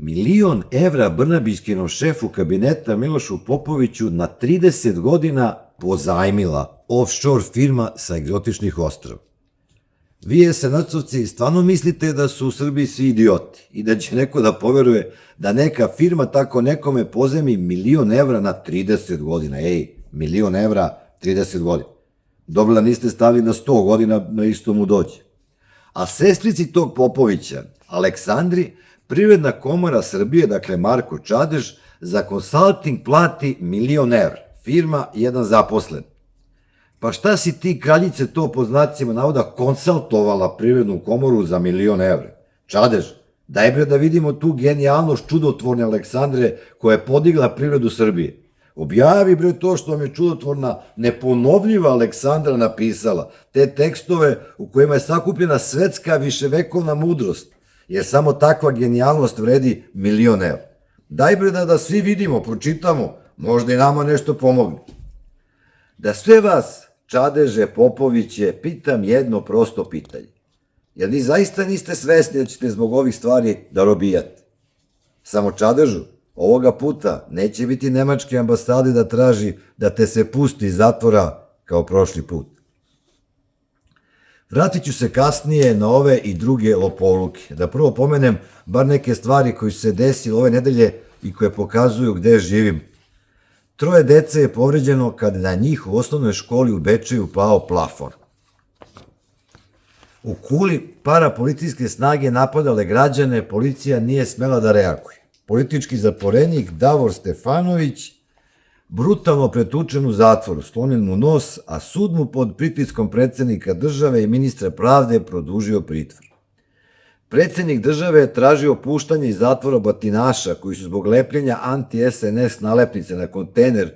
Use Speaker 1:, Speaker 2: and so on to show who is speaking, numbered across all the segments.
Speaker 1: 1.000.000 Brnabićkinom šefu kabineta Milošu Popoviću na 30 godina pozajmila offshore firma sa egzotičnih ostrava. Vi SNS-ovci stvarno mislite da su u Srbiji svi idioti i da će neko da poveruje da neka firma tako nekome pozajmi 1.000.000 evra na 30 godina. 1.000.000 evra 30 godina. Dobro da niste stavili na 100 godina, na isto mu dođe. A sestrici tog Popovića, Aleksandri, Privredna komora Srbije, dakle Marko Čadež, za konsalting plati 1.000.000 evra. Firma, jedan zaposlen. Pa šta si ti, kraljice, to po znacima navoda konsaltovala Privrednu komoru za 1.000.000 evra? Čadež, daj bre da vidimo tu genijalnost čudotvorne Aleksandre koja je podigla privredu Srbije. Objavi bre to što vam je čudotvorna, neponovljiva Aleksandra napisala, te tekstove u kojima je sakupljena svetska viševekovna mudrost, jer samo takva genijalnost vredi 1.000.000 evra. Daj bre da svi vidimo, pročitamo, možda i nama nešto pomogne. Da sve vas, Čadeže, Popoviće, pitam jedno prosto pitanje. Jer vi zaista niste svesni da ćete zbog ovih stvari da robijate. Samo Čadežu, ovoga puta neće biti nemačke ambasade da traži da te se pusti iz zatvora kao prošli put. Vratit ću se kasnije na ove i druge lopovluke. Da prvo pomenem bar neke stvari koje su se desile ove nedelje i koje pokazuju gde živim. 3 dece je povređeno kada na njih u osnovnoj školi u Bečeju pao plafon. U Kuli parapolicijske snage napadale građane, policija nije smela da reaguje. Politički zatvorenik Davor Stefanović brutalno pretučen u zatvoru, sklonjen mu nos, a sud mu pod pritiskom predsednika države i ministra pravde produžio pritvor. Predsednik države je tražio puštanje iz zatvora batinaša koji su zbog lepljenja anti-SNS nalepnice na kontejner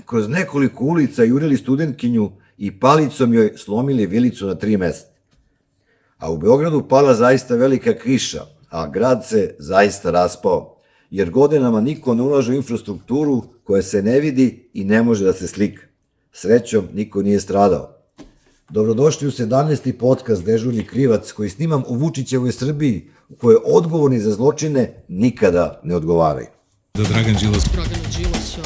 Speaker 1: kroz nekoliko ulica jurili studentkinju i palicom joj slomili vilicu na 3 mesta. A u Beogradu pala zaista velika kiša, a grad se zaista raspao, jer godinama niko ne ulaže u infrastrukturu koja se ne vidi i ne može da se slika. Srećom, niko nije stradao. Dobrodošli u 17. podcast Dežurni krivac koji snimam u Vučićevoj Srbiji u kojoj odgovorni za zločine nikada ne odgovaraju.
Speaker 2: Dragan Đilas.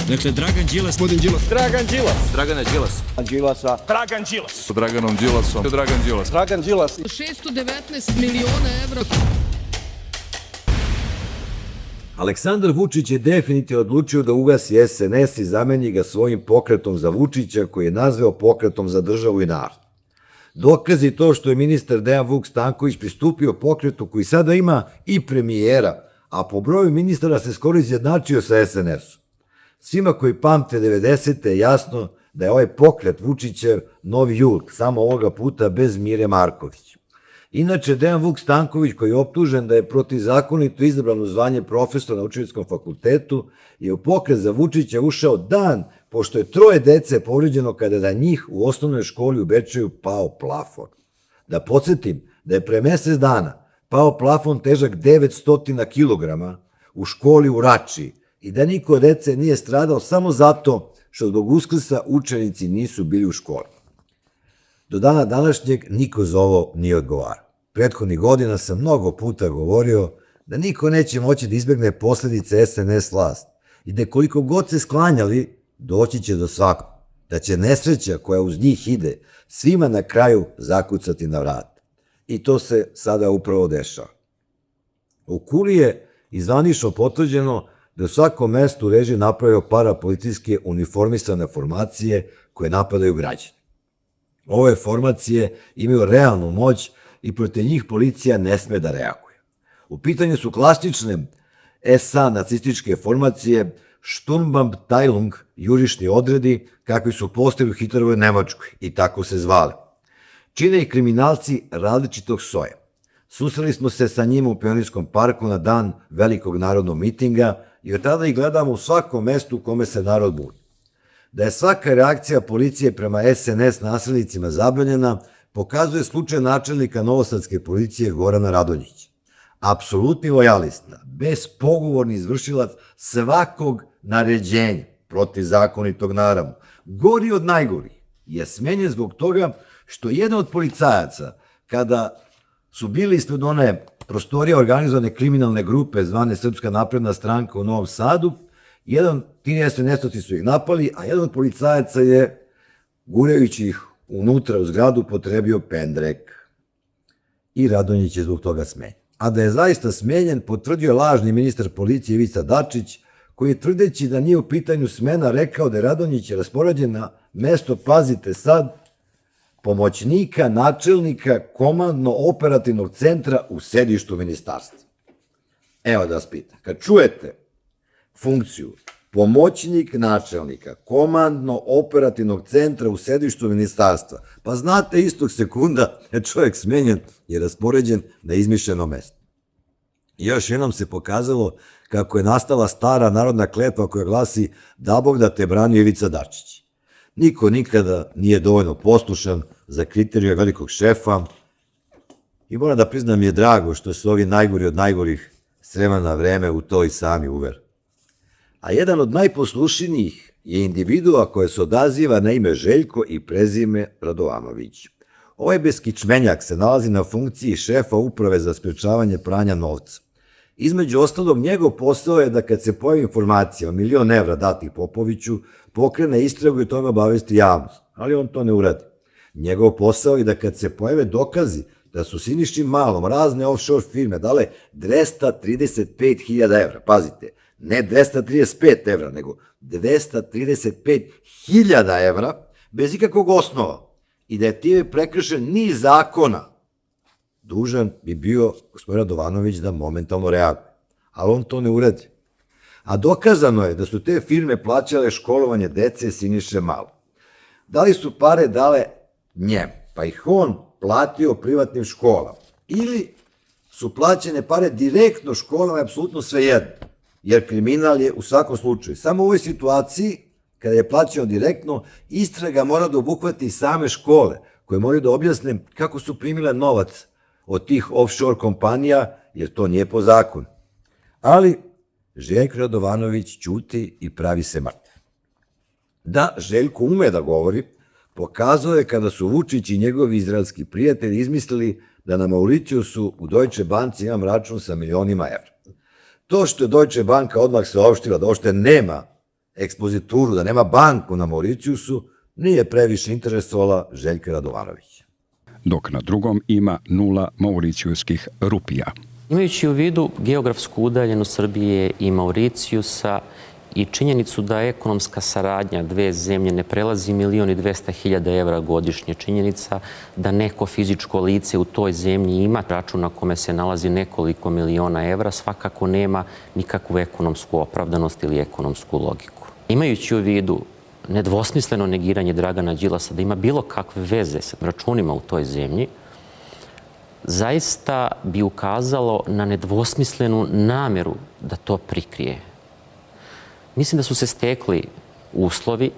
Speaker 2: Dakle, Dragan Đilas. Dragan Đilas.
Speaker 3: Dragan Đilas.
Speaker 2: Dragana Đilas.
Speaker 3: Đilasa.
Speaker 4: Dragan Đilas.
Speaker 5: Draganom Đilasom. Dragan Đilas.
Speaker 3: Dragan Đilas.
Speaker 6: 619 miliona evra.
Speaker 1: Aleksandar Vučić je definitivno odlučio da ugasi SNS i zameni ga svojim pokretom za Vučića koji je nazvao pokretom za državu i narod. Dokazi to što je ministar Dejan Vuk Stanković pristupio pokretu koji sada ima i premijera, a po broju ministara se skoro izjednačio sa SNS-om. Svima koji pamte 90. je jasno da je ovaj pokret Vučićev novi Julk, samo ovoga puta bez Mire Marković. Inače, Dejan Vuk Stanković, koji je optužen da je protivzakonito izabran u zvanje profesora na Učiteljskom fakultetu, je u pokret za Vučića ušao dan pošto je 3 dece povređeno kada na njih u osnovnoj školi u Bečeju pao plafon. Da podsjetim da je pre mesec dana pao plafon težak 900 kilograma u školi u Rači i da niko od dece nije stradao samo zato što zbog Uskrsa učenici nisu bili u školi. Do dana današnjeg niko za ovo nije odgovarao. Prethodnih godina sam mnogo puta govorio da niko neće moći da izbegne posledice SNS vlast i da koliko god se sklanjali, doći će do svakog, da će nesreća koja uz njih ide svima na kraju zakucati na vrat. I to se sada upravo dešava. U Kuli je izvanično potvrđeno da u svakom mestu režim napravio parapolicijske uniformisane formacije koje napadaju građane. Ove formacije imaju realnu moć i protiv njih policija ne sme da reaguje. U pitanju su klasične SA nacističke formacije Sturmbannteilung, jurišni odredi, kakvi su postojali u Hitlerovoj Nemačkoj i tako se zvale. Čine i kriminalci različitog soja. Susreli smo se sa njima u Pionirskom parku na dan velikog narodnog mitinga i od tada ih gledamo u svakom mestu u kome se narod buni. Da je svaka reakcija policije prema SNS nasilnicima zabranjena, pokazuje slučaj načelnika novosadske policije Gorana Radonjića. Apsolutni lojalista, bespogovorni izvršilac svakog naređenja, protivzakonitog naravno, gori od najgorih, je smenjen zbog toga što jedan od policajaca, kada su bili ispred one prostorija organizovane kriminalne grupe zvane Srpska napredna stranka u Novom Sadu. Ti SNS-ovci su ih napali, a jedan od policajaca je, gurajući ih unutra u zgradu, potrebio pendrek. I Radonjić je zbog toga smenjen. A da je zaista smenjen, potvrdio je lažni ministar policije Ivica Dačić, koji je tvrdeći da nije u pitanju smena rekao da je Radonjić raspoređen na mesto, pazite sad, pomoćnika načelnika komandno-operativnog centra u sedištu ministarstva. Evo da vas pitam, kad čujete funkciju pomoćnik načelnika komandno-operativnog centra u sedištu ministarstva, pa znate istog sekunda je čovjek smenjen i raspoređen na izmišljeno mesto. I još jednom se pokazalo kako je nastala stara narodna kletva koja glasi da Bog da te brani Ivica Dačić. Niko nikada nije dovoljno poslušan za kriterije velikog šefa i moram da priznam mi je drago što su ovi najgori od najgorih s vremena na vreme u to i sami uver. A jedan od najposlušnijih je individua koja se odaziva na ime Željko i prezime Radovanović. Ovaj beskičmenjak se nalazi na funkciji šefa uprave za sprečavanje pranja novca. Između ostalog, njegov posao je da kad se pojavi informacija o 1.000.000 evra datih Popoviću, pokrene istragu i tome obavesti javnost, ali on to ne uradi. Njegov posao je da kad se pojave dokazi da su Siniši Malom razne offshore firme dale 235.000 evra, pazite, ne 235 evra, nego 235.000 evra, bez ikakvog osnova, i da je time prekršen niz zakona, dužan bi bio gospodin Radovanović da momentalno reaguje. Ali on to ne uradi. A dokazano je da su te firme plaćale školovanje dece Siniše Malo. Da li su pare dale njemu, pa ih on platio privatnim školama, ili su plaćene pare direktno školama, je apsolutno svejedno, jer kriminal je u svakom slučaju. Samo u ovoj situaciji, kada je plaćeno direktno, istraga mora da obuhvati same škole, koje moraju da objasne kako su primile novac od tih offshore kompanija, jer to nije po zakonu. Ali Željko Radovanović ćuti i pravi se mrtav. Da Željko ume da govori, pokazao je kada su Vučić i njegovi izraelski prijatelji izmislili da na Mauricijusu u Deutsche Banci imam račun sa milionima evra. To što je Deutsche Banka odmah saopštila da uopšte nema ekspozituru, da nema banku na Mauricijusu, nije previše interesovala Željka Radovanovića.
Speaker 3: Dok na drugom ima 0 mauricijskih rupija.
Speaker 4: Imajući u vidu geografsku udaljenost Srbije i Mauricijusa i činjenicu da ekonomska saradnja dve zemlje ne prelazi 1.200.000 evra godišnje, činjenica da neko fizičko lice u toj zemlji ima račun na kome se nalazi nekoliko miliona evra, svakako nema nikakvu ekonomsku opravdanost ili ekonomsku logiku. Imajući u vidu nedvosmisleno negiranje Dragana Đilasa da ima bilo kakve veze sa računima u toj zemlji, zaista bi ukazalo na nedvosmislenu nameru da to prikrije. Mislim da su se stekli uslovi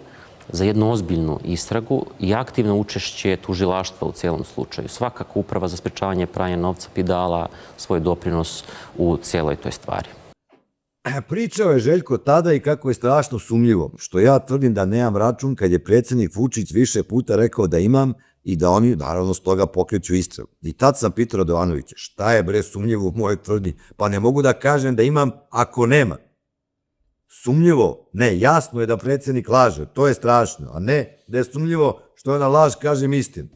Speaker 4: za jednu ozbiljnu istragu i aktivno učešće tužilaštva u celom slučaju. Svakako Uprava za sprečavanje pranja novca bi dala svoj doprinos u celoj toj stvari.
Speaker 1: Pričao je Željko tada i kako je strašno sumnjivo, što ja tvrdim da nemam račun kad je predsjednik Vučić više puta rekao da imam i da oni, naravno, s toga pokreću istragu. I tad sam pitao Radovanovića, šta je bre sumnjivo u mojoj tvrdnji? Pa ne mogu da kažem da imam ako nema. Sumnjivo? Ne, jasno je da predsjednik laže, to je strašno, a ne da je sumnjivo što je na laž kažem istinu.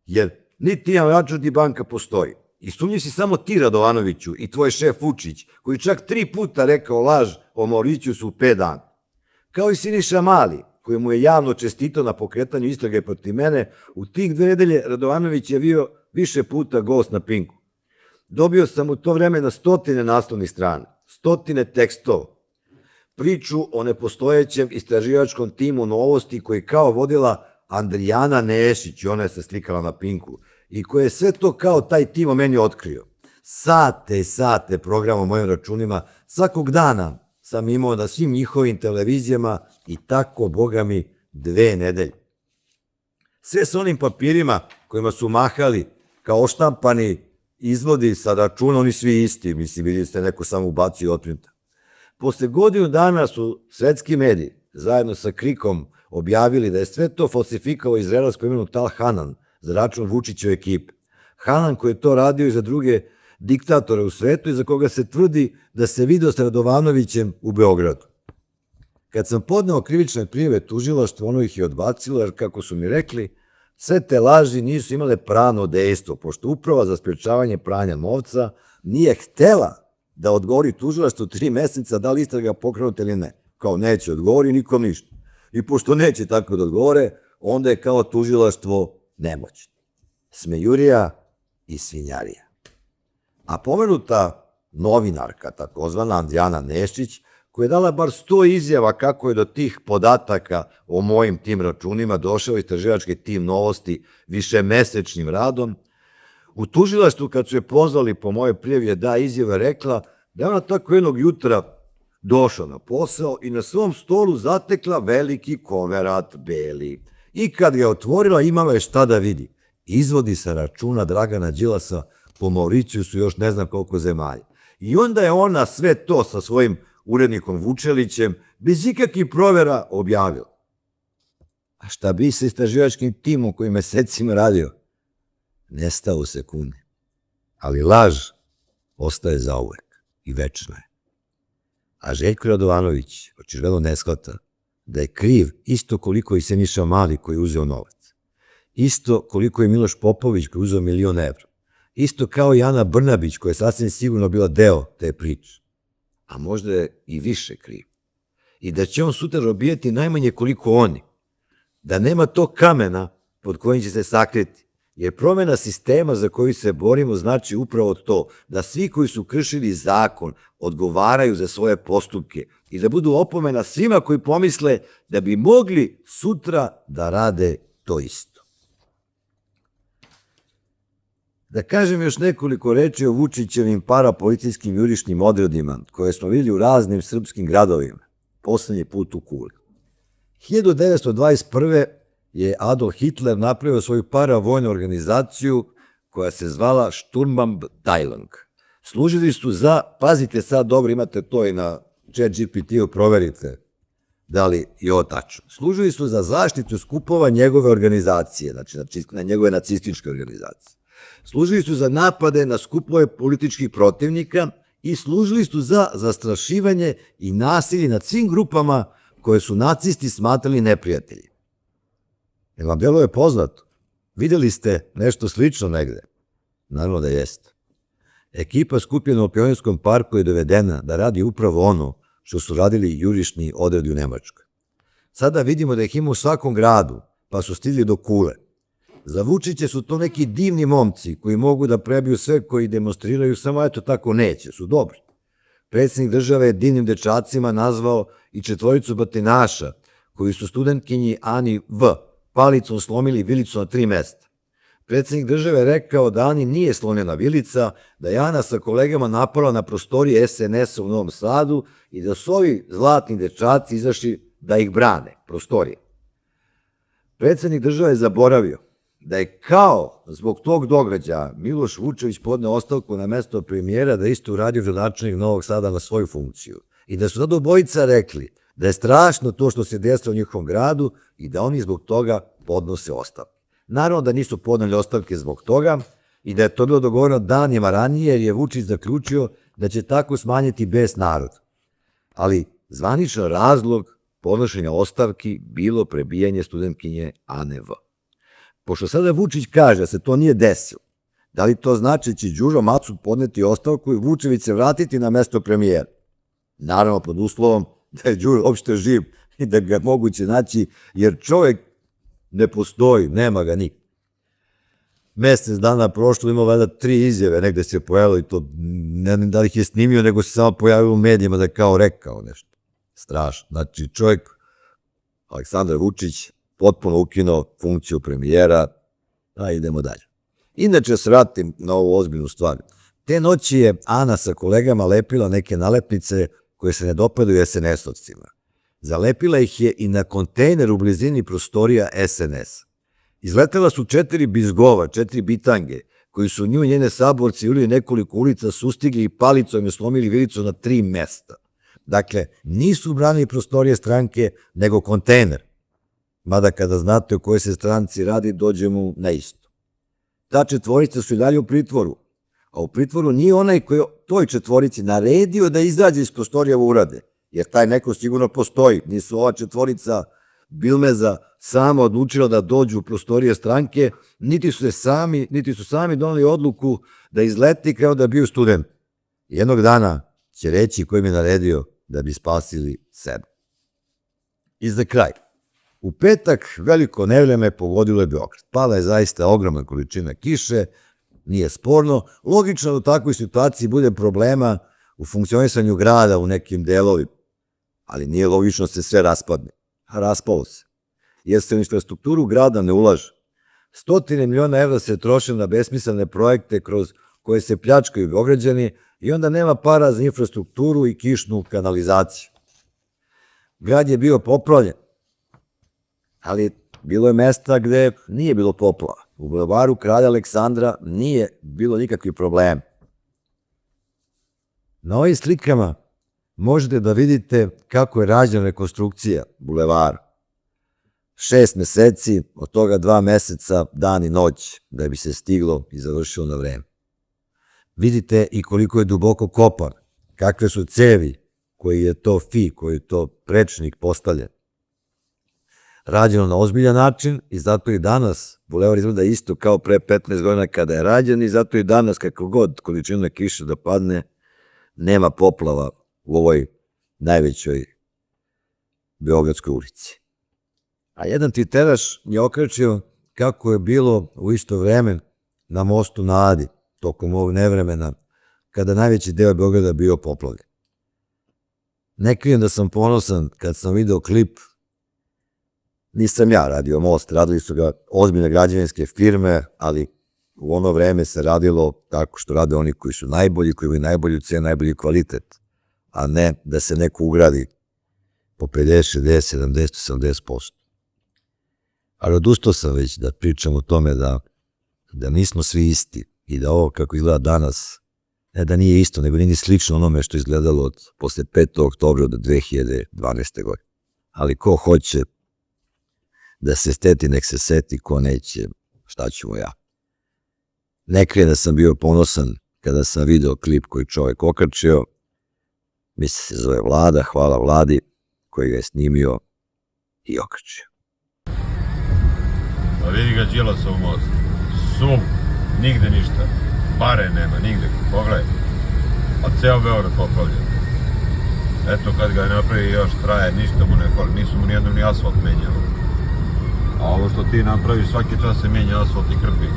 Speaker 1: Jer niti imam račun, ni banka postoji. I sumnjiv si samo ti, Radovanoviću, i tvoj šef Vučić, koji čak 3 puta rekao laž o Mauricijusu u 5 dana. Kao i Siniša Mali, koji mu je javno čestitao na pokretanju istrage protiv mene, u tih 2 nedelje Radovanović je bio više puta gost na Pinku. Dobio sam u to vreme na 100 naslovnih strana, 100 tekstova, priču o nepostojećem istraživačkom timu Novosti koji kao vodila Andrijana Nešić, i ona je se slikala na Pinku, i koji je sve to kao taj tim o meni otkrio. Sate i sate programa o mojim računima, svakog dana sam imao na svim njihovim televizijama i tako, boga mi, 2 nedelje. Sve s onim papirima kojima su mahali kao oštampani izvodi sa računa, oni svi isti, mislim, vidjeli ste, neko samo ubacio i otprinta. Posle godinu dana su svetski mediji, zajedno sa Krikom, objavili da je sve to falsifikao izraelsko imenu Tal Hanan za račun Vučićeve ekipe. Hanan koji je to radio i za druge diktatora u svetu i za koga se tvrdi da se video s Radovanovićem u Beogradu. Kad sam podneo krivične prijave tužilaštvu, ono ih je odbacilo, jer kako su mi rekli, sve te laži nisu imale pravno dejstvo, pošto Uprava za sprečavanje pranja novca nije htela da odgovori tužilaštvu 3 meseca da li istraga pokrenuta ili ne. Kao neće odgovori, nikom ništa. I pošto neće tako da odgovore, onda je kao tužilaštvo nemoćno. Smejurija i svinjarija. A pomenuta novinarka, takozvana Andrijana Nešić, koja je dala bar 100 izjava kako je do tih podataka o mojim tim računima došao istraživački tim Novosti višemesečnim radom, u tužilaštvu kad su je pozvali po moje prijavi je da izjava rekla da je ona tako jednog jutra došla na posao i na svom stolu zatekla veliki koverat beli. I kad ga je otvorila imala je šta da vidi. Izvodi sa računa Dragana Đilasa po Mauricijusu još ne znam koliko zemalja. I onda je ona sve to sa svojim urednikom Vučelićem bez ikakvih provera objavila. A šta bi sa istraživačkim timom koji mesecima radio? Nestao u sekunde. Ali laž ostaje zauvek i večno je. A Željko Radovanović očigledno ne shvata da je kriv isto koliko i Siniša Mali koji je uzeo novac. Isto koliko je Miloš Popović koji je uzeo 1.000.000 evra. Isto kao i Ana Brnabić koja je sasvim sigurno bila deo te priče. A možda je i više kriv. I da će on sutra robijeti najmanje koliko oni. Da nema tog kamena pod kojim će se sakriti. Jer promjena sistema za koju se borimo znači upravo to, da svi koji su kršili zakon odgovaraju za svoje postupke i da budu opomena svima koji pomisle da bi mogli sutra da rade to isto. Da kažem još nekoliko reči o Vučićevim parapolicijskim jurišnim odredima koje smo vidjeli u raznim srpskim gradovima, poslednji put u Kuli. 1921. je Adolf Hitler napravio svoju paravojnu organizaciju koja se zvala Sturmbannteilung. Služili su za, pazite sad dobro, imate to i na ChatGPT-u, proverite da li je ovo tačno. Služili su za zaštitu skupova njegove organizacije, znači na njegove nacističke organizacije. Služili su za napade na skupove političkih protivnika i služili su za zastrašivanje i nasilje nad svim grupama koje su nacisti smatrali neprijatelji. Jel vam delo je poznato? Videli ste nešto slično negde? Naravno da jeste. Ekipa skupljena u Pionirskom parku je dovedena da radi upravo ono što su radili jurišni odredi u Nemačkoj. Sada vidimo da ih ima u svakom gradu, pa su stigli do Kule. Za Vučića su to neki divni momci koji mogu da prebiju sve koji demonstriraju, samo eto tako neće, su dobri. Predsjednik države je divnim dečacima nazvao i 4 batinaša koji su studentkinji Ani V. palicom slomili vilicu na 3 mesta. Predsjednik države je rekao da Ani nije slomljena vilica, da je Ana sa kolegama napala na prostorije SNS-a u Novom Sadu i da su ovi zlatni dečaci izašli da ih brane, prostorije. Predsjednik države je zaboravio da je kao zbog tog događaja Miloš Vučević podneo ostavku na mesto premijera da isto uradio gradonačelnik Novog Sada na svoju funkciju i da su sad obojica rekli da je strašno to što se desilo u njihovom gradu i da oni zbog toga podnose ostavke. Naravno da nisu podneli ostavke zbog toga i da je to bilo dogovoreno danima ranije jer je Vučić zaključio da će tako smanjiti bes naroda. Ali zvaničan razlog podnošenja ostavki bilo prebijanje studentkinje Ane V. Pošto sada Vučić kaže da se to nije desilo, da li to znači da će Đuro Macun podneti ostavku i Vučević se vratiti na mesto premijera? Naravno pod uslovom da je Đuro uopšte živ i da ga je moguće naći, jer čovjek ne postoji, nema ga nikad. Mesec dana prošlo, imao valjda 3 izjave, negde se pojavilo i to, ne znam da li ih je snimio, nego se samo pojavilo u medijima da je kao rekao nešto. Strašno. Znači čovjek, Aleksandar Vučić, potpuno ukinuo funkciju premijera, a idemo dalje. Inače se vratim na ovu ozbiljnu stvar. Te noći je Ana sa kolegama lepila neke nalepnice koje se ne dopadaju SNS-ovcima. Zalepila ih je i na kontejner u blizini prostorija SNS. Izletela su 4 bizgova, 4 bitange, koji su nju i njene saborci jurili nekoliko ulica, sustigli i palicom je slomili vilicu na 3 mesta. Dakle, nisu branili prostorije stranke, nego kontejner. Mada kada znate o kojoj se stranci radi, dođemo na isto. Ta 4 su i dalje u pritvoru. a u pritvoru nije onaj koji je toj četvorici naredio da izađe iz prostorija u urade, jer taj neko sigurno postoji. Nisu ova četvorica Bilmeza sama odlučila da dođu u prostorije stranke, niti su sami doneli odluku da izleti i krenu da biju student. Jednog dana će reći koji mi je naredio da bi spasili sebe. I za kraj. U petak veliko nevreme pogodilo je Beograd. Pala je zaista ogromna količina kiše, nije sporno. Logično da u takvoj situaciji bude problema u funkcionisanju grada u nekim delovima, ali nije logično da se sve raspadne. A raspalo se. Jer se u infrastrukturu grada ne ulaže. 100 miliona evra se troše na besmislene projekte kroz koje se pljačkaju Beograđani i onda nema para za infrastrukturu i kišnu kanalizaciju. Grad je bio poplavljen, ali bilo je mesta gde nije bilo poplava. U bulevaru Kralja Aleksandra nije bilo nikakvih problema. Na ovim slikama možete da vidite kako je rađena rekonstrukcija bulevara. 6 meseci, od toga 2 meseca, dan i noć, da bi se stiglo i završilo na vreme. Vidite i koliko je duboko kopan, kakve su cevi, koji je to prečnik postavljen. Rađeno na ozbiljan način i zato i danas bulevar izgleda isto kao pre 15 godina kada je rađen i zato i danas kako god količina kiše da padne, nema poplava u ovoj najvećoj beogradskoj ulici. A jedan tviteraš je okačio kako je bilo u isto vreme na mostu na Adi, tokom ovog nevremena, kada najveći deo Beograda bio poplavljen. Ne krijem da sam ponosan kad sam video klip. Nisam ja radio most, radili su ga ozbiljne građevinske firme, ali u ono vreme se radilo tako što rade oni koji su najbolji, koji imaju najbolju cenu, najbolji kvalitet, a ne da se neko ugradi po 50, 60, 70, 80%. Ali odustao sam već da pričam o tome da nismo svi isti i da ovo kako izgleda danas, ne da nije isto, nego nije slično onome što je izgledalo posle 5. oktobra do 2012. godine. Ali ko hoće da se steti, nek se seti, ko neće, šta ću mu ja. Ne krijem da sam bio ponosan kada sam video klip koji čovek okačio, misli se zove Vlada, hvala Vladi koji ga je snimio i okačio.
Speaker 7: Pa vidi ga Đilasov most. Sum, nigde ništa. Bare nema, nigde. Pogledaj. A ceo Beograd poplavljen. Eto kad ga je napravi još traje, ništa mu ne fali. Nisu mu nijednom ni asfalt menjali. A ovo što ti napraviš, svaki čas se menja asfalt i krpi.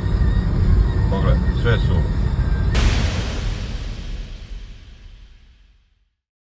Speaker 7: Pogledaj, sve su